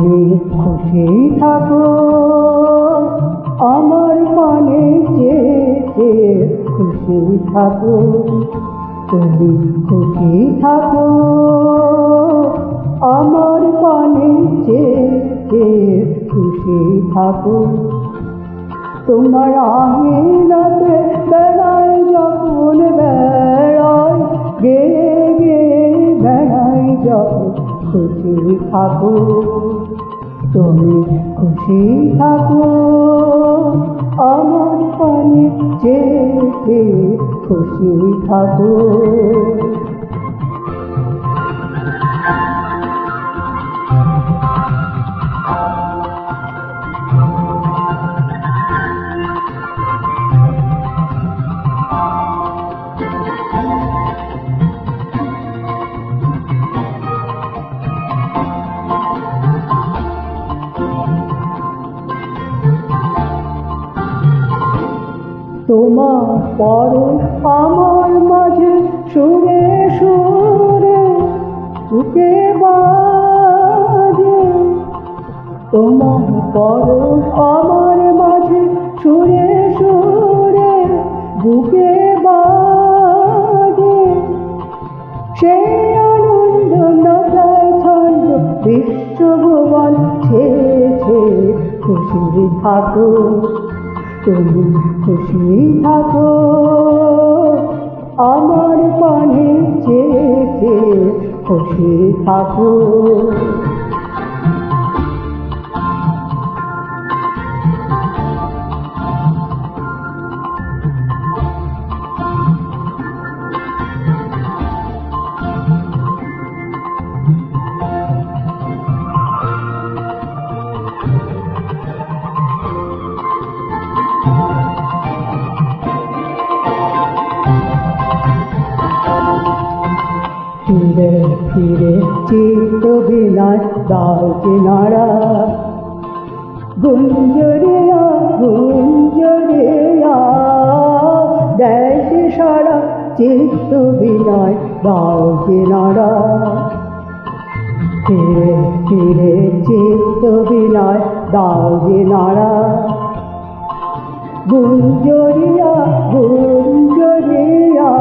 তুমি খুশি থাকো আমার পানে চেয়ে খুশি থাকো, তুমি খুশি থাকো আমার পানে চেয়ে খুশি থাকো। তোমার আঙিনাতে বেড়াই যখন বেড়াই, গে গে বেড়াই যখন খুশি থাকো, তুমি খুশি থাকো আমার পানে চেয়ে খুশি থাকো। তোমার পরশ আমার মাঝে সুরে সুরে বুকে বাজে, তোমার পরশ আমার মাঝে সুরে সুরে বুকে বাজে, সেই আনন্দ নাচায় ছন্দ বিশ্বভুবন ছেয়ে খুশি থাকো, তুমি খুশি থাকো আমার পানে চেয়ে খুশি থাকো। ফিরে ফিরে চিত্ত বিলাস দাও কিনারা, গুঞ্জরিয়া গুঞ্জরিয়া দেশ সারা চিত্ত বিলাস দাও কিনারা। ফিরে ফিরে চিত্ত বিলাস দাও কিনারা, গুঞ্জরিয়া গুঞ্জরিয়া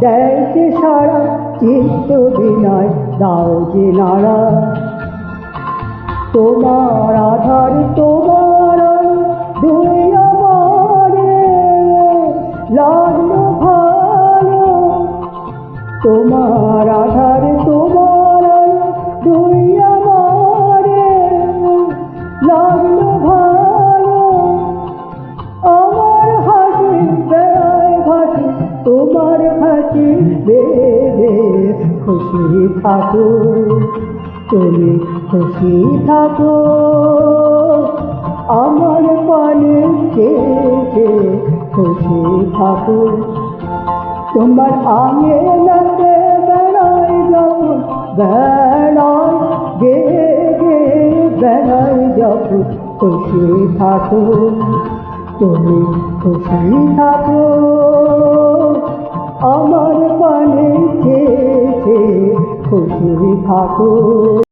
দেশ সারা চিত্ত বিনয় দাও কিনারা। তোমার আধার তোমার দুই আমারে লাগলো ভালো, তোমার আধার তোমার দুই আমারে লাগলো ভালো, আমার হাসি বেড়ায় ভাসি তোমার হাসি বেড়ে খুশি থাকো, তুমি খুশি থাকো আমার পানে চেয়ে খুশি থাকো। তোমার আঙিনাতে বেড়াই যখন বেড়াই, গে গে বেড়াই যখন খুশি থাকো, তুমি খুশি থাকো আমার পানে চেয়ে খুশি থাকো।